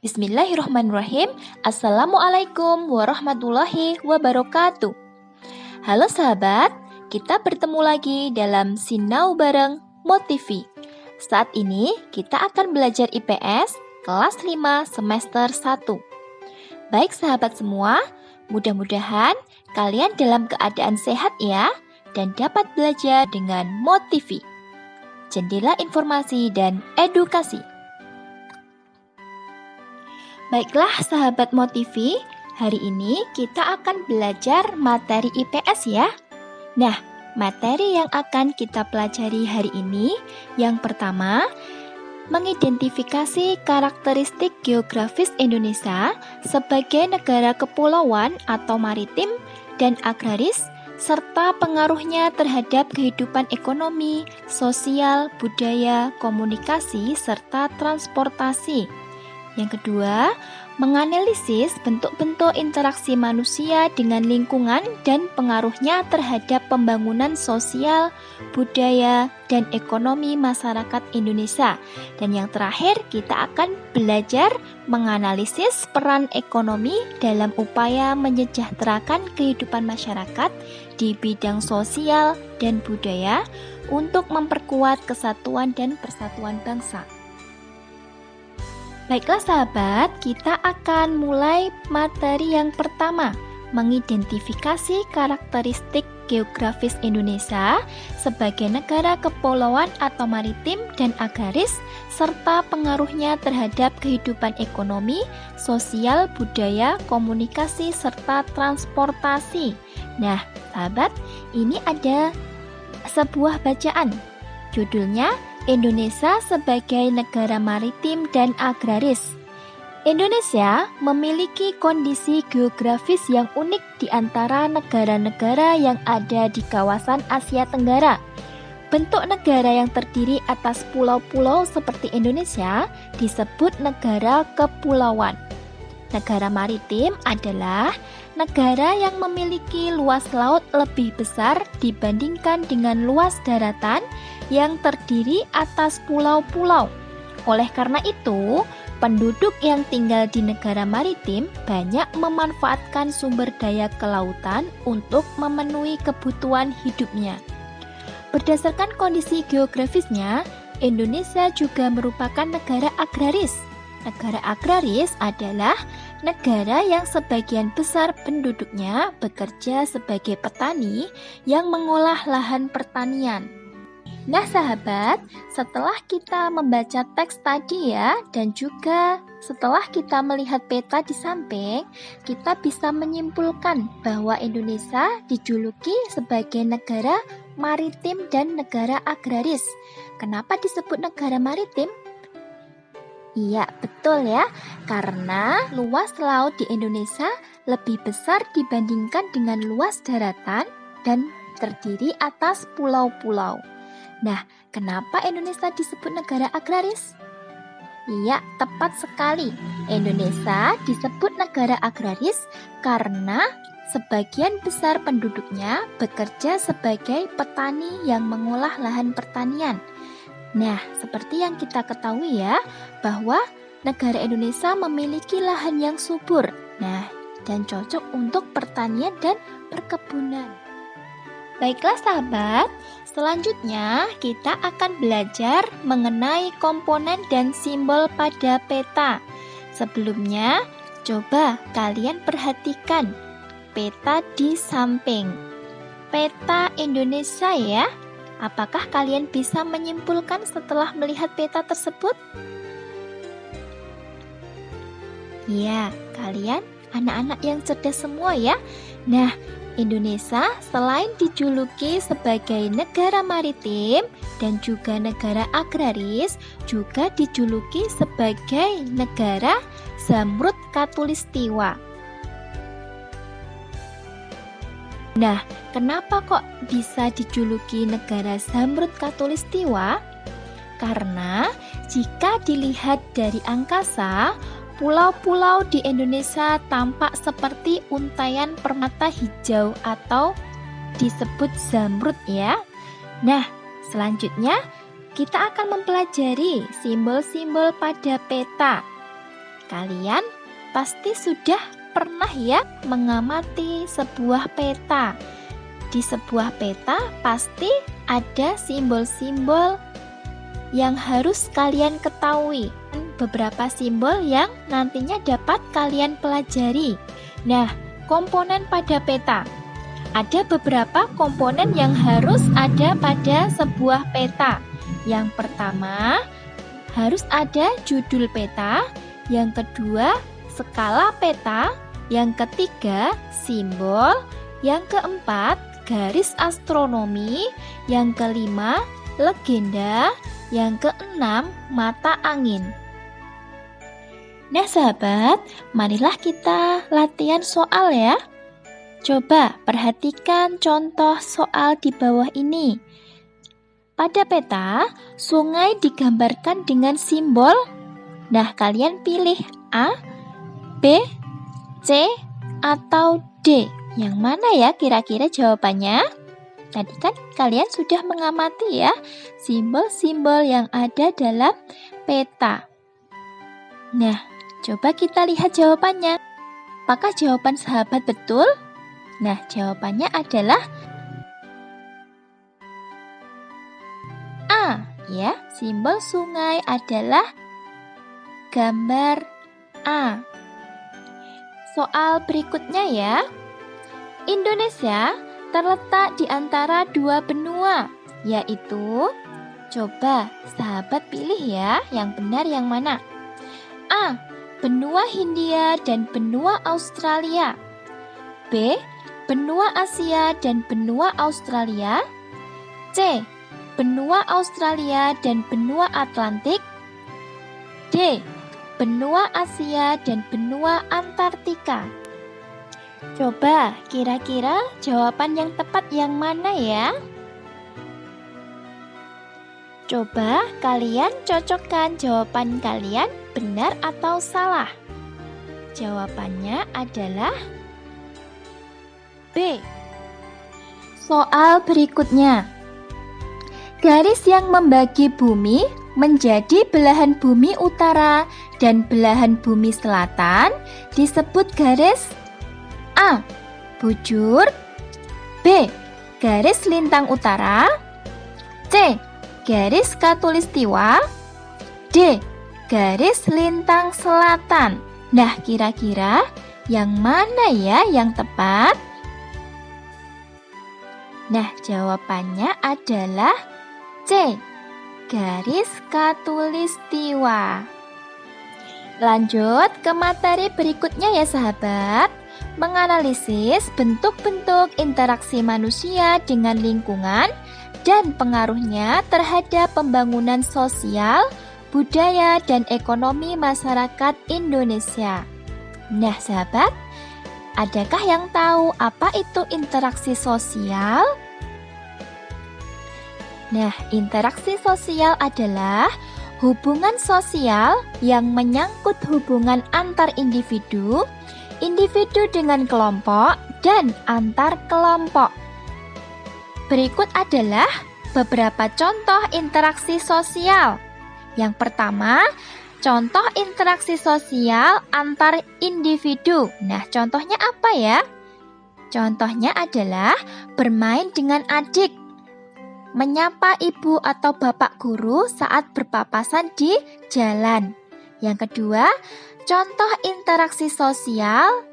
Bismillahirrahmanirrahim. Assalamualaikum warahmatullahi wabarakatuh. Halo sahabat, kita bertemu lagi dalam Sinau bareng Motivi. Saat ini kita akan belajar IPS kelas 5 semester 1. Baik sahabat semua, mudah-mudahan kalian dalam keadaan sehat ya dan dapat belajar dengan Motivi. Jendela informasi dan edukasi. Baiklah sahabat Motivi, hari ini kita akan belajar materi IPS ya. Nah, materi yang akan kita pelajari hari ini yang pertama, mengidentifikasi karakteristik geografis Indonesia sebagai negara kepulauan atau maritim dan agraris serta pengaruhnya terhadap kehidupan ekonomi, sosial, budaya, komunikasi, serta transportasi. Yang kedua, menganalisis bentuk-bentuk interaksi manusia dengan lingkungan dan pengaruhnya terhadap pembangunan sosial, budaya, dan ekonomi masyarakat Indonesia. Dan yang terakhir, kita akan belajar menganalisis peran ekonomi dalam upaya menyejahterakan kehidupan masyarakat di bidang sosial dan budaya untuk memperkuat kesatuan dan persatuan bangsa. Baiklah sahabat, kita akan mulai materi yang pertama, mengidentifikasi karakteristik geografis Indonesia sebagai negara kepulauan atau maritim dan agraris, serta pengaruhnya terhadap kehidupan ekonomi, sosial, budaya, komunikasi, serta transportasi. Nah, sahabat, ini ada sebuah bacaan. Judulnya, Indonesia sebagai negara maritim dan agraris. Indonesia memiliki kondisi geografis yang unik di antara negara-negara yang ada di kawasan Asia Tenggara. Bentuk negara yang terdiri atas pulau-pulau seperti Indonesia disebut negara kepulauan. Negara maritim adalah negara yang memiliki luas laut lebih besar dibandingkan dengan luas daratan yang terdiri atas pulau-pulau. Oleh karena itu, penduduk yang tinggal di negara maritim banyak memanfaatkan sumber daya kelautan untuk memenuhi kebutuhan hidupnya. Berdasarkan kondisi geografisnya, Indonesia juga merupakan negara agraris. Negara agraris adalah negara yang sebagian besar penduduknya bekerja sebagai petani yang mengolah lahan pertanian. Nah sahabat, setelah kita membaca teks tadi ya, dan juga setelah kita melihat peta di samping, kita bisa menyimpulkan bahwa Indonesia dijuluki sebagai negara maritim dan negara agraris. Kenapa disebut negara maritim? Iya, betul ya, karena luas laut di Indonesia lebih besar dibandingkan dengan luas daratan dan terdiri atas pulau-pulau. Nah, kenapa Indonesia disebut negara agraris? Iya, tepat sekali. Indonesia disebut negara agraris karena sebagian besar penduduknya bekerja sebagai petani yang mengolah lahan pertanian. Nah, seperti yang kita ketahui ya, bahwa negara Indonesia memiliki lahan yang subur. Nah, dan cocok untuk pertanian dan perkebunan. Baiklah sahabat, selanjutnya kita akan belajar mengenai komponen dan simbol pada peta. Sebelumnya, coba kalian perhatikan peta di samping. Peta Indonesia ya. Apakah kalian bisa menyimpulkan setelah melihat peta tersebut? Ya, kalian anak-anak yang cerdas semua ya. Nah, Indonesia selain dijuluki sebagai negara maritim dan juga negara agraris, juga dijuluki sebagai negara Zamrud Khatulistiwa. Nah, kenapa kok bisa dijuluki negara Zamrud Khatulistiwa? Karena jika dilihat dari angkasa, pulau-pulau di Indonesia tampak seperti untaian permata hijau atau disebut zamrud ya. Nah, selanjutnya kita akan mempelajari simbol-simbol pada peta. Kalian pasti sudah pernah ya mengamati sebuah peta. Di sebuah peta pasti ada simbol-simbol yang harus kalian ketahui. Beberapa simbol yang nantinya dapat kalian pelajari. Nah, komponen pada peta. Ada beberapa komponen yang harus ada pada sebuah peta. Yang pertama, harus ada judul peta. Yang kedua, skala peta. Yang ketiga, simbol. Yang keempat, garis astronomi. Yang kelima, legenda. Yang keenam, mata angin. Nah sahabat, marilah kita latihan soal ya. Coba perhatikan contoh soal di bawah ini. Pada peta, sungai digambarkan dengan simbol. Nah, kalian pilih A, B, C, atau D. Yang mana ya kira-kira jawabannya? Tadi kan kalian sudah mengamati ya simbol-simbol yang ada dalam peta. Nah, coba kita lihat jawabannya. Apakah jawaban sahabat betul? Nah, jawabannya adalah A. Ya, simbol sungai adalah gambar A. Soal berikutnya ya. Indonesia terletak di antara dua benua, yaitu, coba sahabat pilih ya, yang benar yang mana? A. Benua Hindia dan benua Australia. B. Benua Asia dan benua Australia. C. Benua Australia dan benua Atlantik. D. Benua Asia dan benua Antartika. Coba kira-kira jawaban yang tepat yang mana ya? Coba kalian cocokkan jawaban kalian benar atau salah. Jawabannya adalah B. Soal berikutnya. Garis yang membagi bumi menjadi belahan bumi utara dan belahan bumi selatan disebut garis A. Bujur. B. Garis lintang utara. C. Garis khatulistiwa. D. Garis lintang selatan. Nah, kira-kira yang mana ya yang tepat? Nah, jawabannya adalah C. Garis khatulistiwa. Lanjut ke materi berikutnya ya sahabat. Menganalisis bentuk-bentuk interaksi manusia dengan lingkungan dan pengaruhnya terhadap pembangunan sosial, budaya, dan ekonomi masyarakat Indonesia. Nah sahabat, adakah yang tahu apa itu interaksi sosial? Nah, interaksi sosial adalah hubungan sosial yang menyangkut hubungan antar individu, individu dengan kelompok, dan antar kelompok. Berikut adalah beberapa contoh interaksi sosial. Yang pertama, contoh interaksi sosial antar individu. Nah, contohnya apa ya? Contohnya adalah bermain dengan adik, menyapa ibu atau bapak guru saat berpapasan di jalan. Yang kedua, contoh interaksi sosial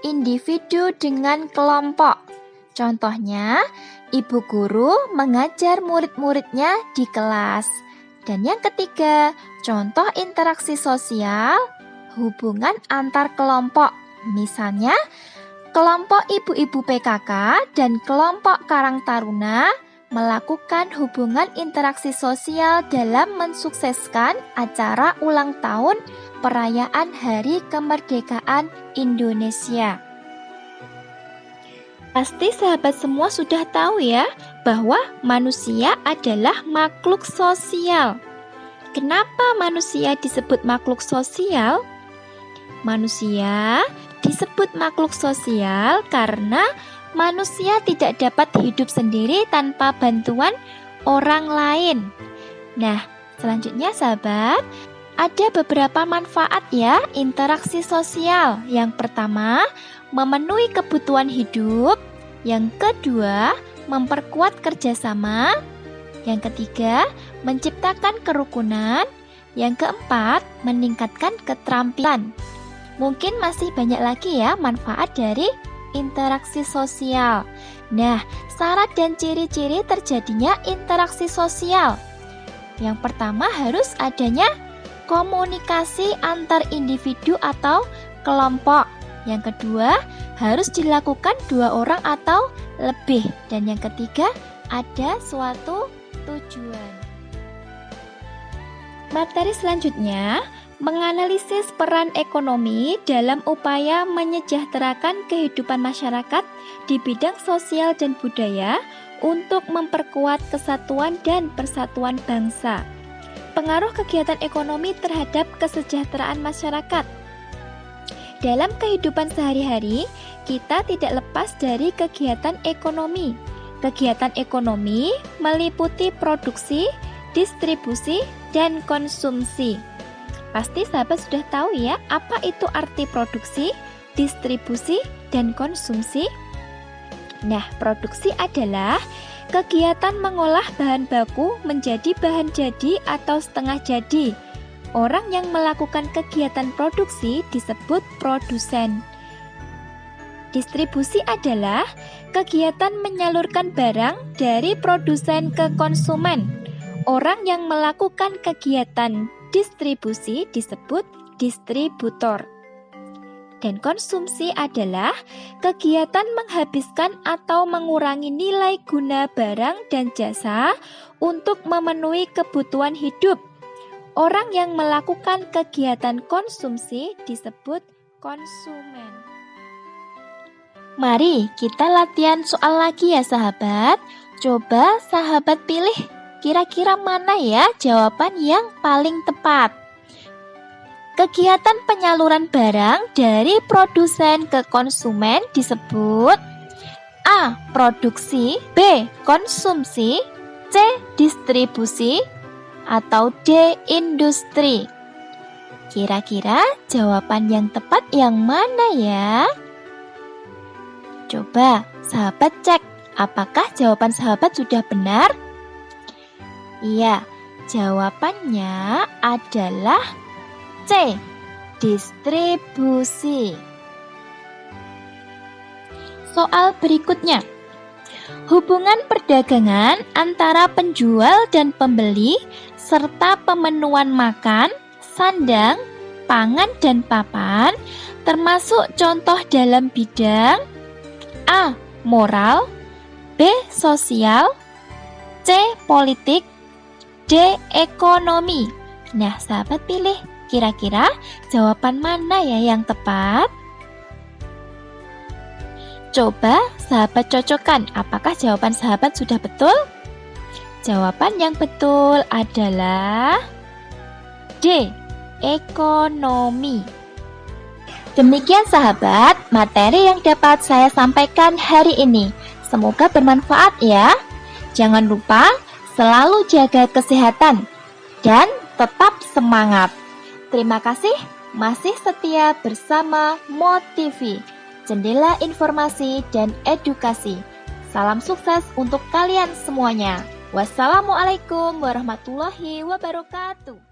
individu dengan kelompok. Contohnya, ibu guru mengajar murid-muridnya di kelas. Dan yang ketiga, contoh interaksi sosial hubungan antar kelompok. Misalnya, kelompok ibu-ibu PKK dan kelompok Karang Taruna melakukan hubungan interaksi sosial dalam mensukseskan acara ulang tahun perayaan Hari Kemerdekaan Indonesia. Pasti sahabat semua sudah tahu ya bahwa manusia adalah makhluk sosial. Kenapa manusia disebut makhluk sosial? Manusia disebut makhluk sosial karena manusia tidak dapat hidup sendiri tanpa bantuan orang lain. Nah, selanjutnya sahabat, Ada beberapa manfaat ya interaksi sosial. Yang pertama, memenuhi kebutuhan hidup. Yang kedua, memperkuat kerjasama. Yang ketiga, menciptakan kerukunan. Yang keempat, meningkatkan keterampilan. Mungkin masih banyak lagi ya manfaat dari interaksi sosial. Nah, syarat dan ciri-ciri terjadinya interaksi sosial. Yang pertama, harus adanya komunikasi antar individu atau kelompok. Yang kedua, harus dilakukan 2 orang atau lebih. Dan yang ketiga, ada suatu tujuan. Materi selanjutnya, menganalisis peran ekonomi dalam upaya menyejahterakan kehidupan masyarakat di bidang sosial dan budaya untuk memperkuat kesatuan dan persatuan bangsa. Pengaruh kegiatan ekonomi terhadap kesejahteraan masyarakat. Dalam kehidupan sehari-hari, kita tidak lepas dari kegiatan ekonomi. Kegiatan ekonomi meliputi produksi, distribusi, dan konsumsi. Pasti sahabat sudah tahu ya, apa itu arti produksi, distribusi, dan konsumsi? Nah, produksi adalah kegiatan mengolah bahan baku menjadi bahan jadi atau setengah jadi. Orang yang melakukan kegiatan produksi disebut produsen. Distribusi adalah kegiatan menyalurkan barang dari produsen ke konsumen. Orang yang melakukan kegiatan distribusi disebut distributor. Dan konsumsi adalah kegiatan menghabiskan atau mengurangi nilai guna barang dan jasa untuk memenuhi kebutuhan hidup. Orang yang melakukan kegiatan konsumsi disebut konsumen. Mari kita latihan soal lagi ya sahabat. Coba sahabat pilih kira-kira mana ya jawaban yang paling tepat. Kegiatan penyaluran barang dari produsen ke konsumen disebut A. Produksi, B. Konsumsi, C. Distribusi, atau D. Industri. Kira-kira jawaban yang tepat yang mana ya? Coba sahabat cek, apakah jawaban sahabat sudah benar? Iya, jawabannya adalah C. Distribusi. Soal berikutnya. Hubungan perdagangan antara penjual dan pembeli serta pemenuhan makan, sandang, pangan dan papan termasuk contoh dalam bidang A. Moral, B. Sosial, C. Politik, D. Ekonomi. Nah, sahabat pilih. Kira-kira jawaban mana ya yang tepat? Coba sahabat cocokkan, apakah jawaban sahabat sudah betul? Jawaban yang betul adalah D. Ekonomi. Demikian sahabat, materi yang dapat saya sampaikan hari ini. Semoga bermanfaat ya. Jangan lupa selalu jaga kesehatan dan tetap semangat. Terima kasih masih setia bersama MoTV, jendela informasi dan edukasi. Salam sukses untuk kalian semuanya. Wassalamualaikum warahmatullahi wabarakatuh.